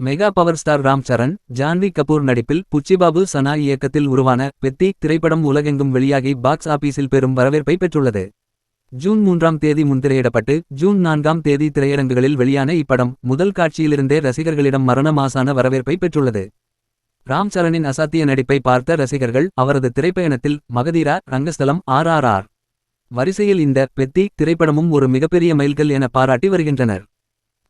Mega power star Ram Charan, Janhvi Kapoor நடிப்பில் புச்சிபாபு சனா இயக்கத்தில் உருவான பெத்தி திரைப்படம் உலகெங்கும் வெளியாகி பாக்ஸ் ஆபீஸில் பெரும் வரவேற்பை பெற்றுள்ளது. ஜூன் 3ஆம் தேதி முன்திரையிடப்பட்டு ஜூன் 4ஆம் தேதி திரையரங்குகளில் வெளியான இப்படம் முதல் காட்சியிலிருந்தே ரசிகர்களிடம் மரண மாசான வரவேற்பை பெற்றுள்ளது. ராம் சரணின் அசாத்திய நடிப்பை பார்த்த ரசிகர்கள் அவரது திரைப்பயணத்தில் மகதீரா, ரங்கஸ்தலம், RRR வரிசையில் இந்த பெத்தி திரைப்படமும் ஒரு மிகப்பெரிய மைல்கல் என பாராட்டி வருகின்றனர்.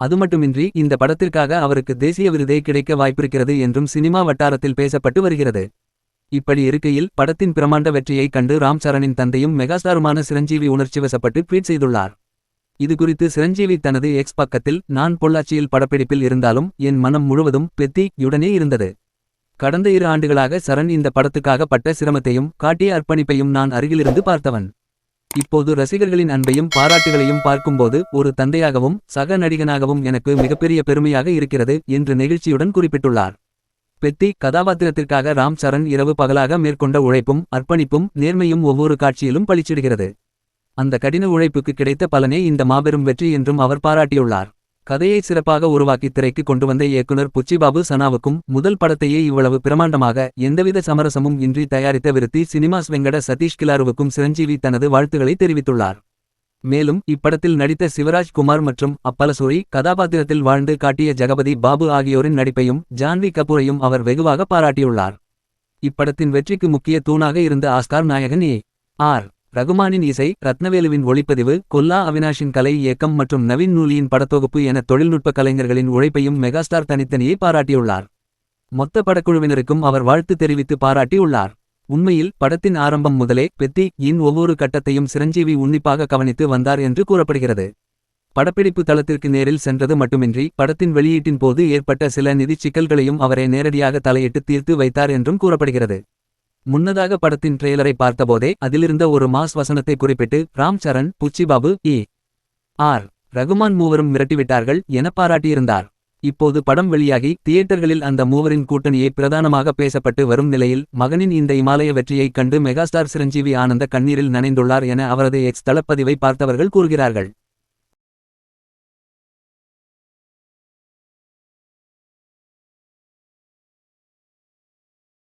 அதுமட்டுமின்றி இந்த படத்திற்காக அவருக்கு தேசிய விருதே கிடைக்க வாய்ப்பிருக்கிறது என்றும் சினிமா வட்டாரத்தில் பேசப்பட்டு வருகிறது. இப்படி இருக்கையில் படத்தின் பிரமாண்ட வெற்றியை கண்டு ராம் சரணின் தந்தையும் மெகாஸ்டாருமான சிரஞ்சீவி உணர்ச்சிவசப்பட்டு ட்வீட் செய்துள்ளார். இதுகுறித்து சிரஞ்சீவி தனது எக்ஸ் பக்கத்தில், நான் பொள்ளாச்சியில் படப்பிடிப்பில் இருந்தாலும் என் மனம் முழுவதும் பெத்தி யுடனே இருந்தது. கடந்த 2 ஆண்டுகளாக சரண் இந்த படத்துக்காக பட்ட சிரமத்தையும் காட்டிய அர்ப்பணிப்பையும் நான் அருகிலிருந்து பார்த்தவன். இப்போது ரசிகர்களின் அன்பையும் பாராட்டுகளையும் பார்க்கும்போது ஒரு தந்தையாகவும் சக நடிகனாகவும் எனக்கு மிகப்பெரிய பெருமையாக இருக்கிறது என்று நெகிழ்ச்சியுடன் குறிப்பிட்டுள்ளார். பெத்தி கதாபாத்திரத்திற்காக ராம் சரண் இரவு பகலாக மேற்கொண்ட உழைப்பும் அர்ப்பணிப்பும் நேர்மையும் ஒவ்வொரு காட்சியிலும் பளிச்சிடுகிறது. அந்த கடின உழைப்புக்கு கிடைத்த பலனே இந்த மாபெரும் வெற்றி என்றும் அவர் பாராட்டியுள்ளார். கதையை சிறப்பாக உருவாக்கி திரைக்கு கொண்டு வந்த இயக்குனர் புச்சிபாபு சனாவுக்கும் முதல் படத்தையே இவ்வளவு பிரமாண்டமாக எந்தவித சமரசமும் இன்றி தயாரித்த விருத்தி சினிமாஸ் வெங்கட சதீஷ் கிலாருவுக்கும் சிரஞ்சீவி தனது வாழ்த்துக்களை தெரிவித்துள்ளார். மேலும் இப்படத்தில் நடித்த சிவராஜ் குமார் மற்றும் அப்பலசூரி கதாபாத்திரத்தில் வாழ்ந்து காட்டிய ஜகபதி பாபு ஆகியோரின் நடிப்பையும் ஜான்வி கபூரையும் அவர் வெகுவாக பாராட்டியுள்ளார். இப்படத்தின் வெற்றிக்கு முக்கிய தூணாக இருந்த ஆஸ்கார் நாயகன் A.R. ரகுமானின் இசை, ரத்னவேலுவின் ஒளிப்பதிவு, கொல்லா அவினாஷின் கலை இயக்கம் மற்றும் நவீன் நூலியின் படத்தொகுப்பு என தொழில்நுட்ப கலைஞர்களின் உழைப்பையும் மெகாஸ்டார் தனித்தனியே பாராட்டியுள்ளார். மொத்த படக்குழுவினருக்கும் அவர் வாழ்த்து தெரிவித்து பாராட்டியுள்ளார். உண்மையில் படத்தின் ஆரம்பம் முதலே பெத்தி இன் ஒவ்வொரு கட்டத்தையும் சிரஞ்சீவி உன்னிப்பாக கவனித்து வந்தார் என்று கூறப்படுகிறது. படப்பிடிப்பு தளத்திற்கு நேரில் சென்றது மட்டுமின்றி படத்தின் வெளியீட்டின் போது ஏற்பட்ட சில நிதிச் சிக்கல்களையும் அவரே நேரடியாக தலையிட்டு தீர்த்து வைத்தார் என்றும் கூறப்படுகிறது. முன்னதாக படத்தின் ட்ரெய்லரை பார்த்தபோதே அதிலிருந்த ஒரு மாஸ் வசனத்தை குறிப்பிட்டு ராம் சரண், புச்சிபாபு, A.R. ரகுமான் மூவரும் மிரட்டிவிட்டார்கள் என பாராட்டியிருந்தார். இப்போது படம் வெளியாகி தியேட்டர்களில் அந்த மூவரின் கூட்டணியே பிரதானமாக பேசப்பட்டு வரும் நிலையில் மகனின் இந்த இமாலய வெற்றியைக் கண்டு மெகாஸ்டார் சிரஞ்சீவி ஆனந்த கண்ணீரில் நனைந்துள்ளார் என அவரது எக்ஸ் தளப்பதிவை பார்த்தவர்கள் கூறுகிறார்கள்.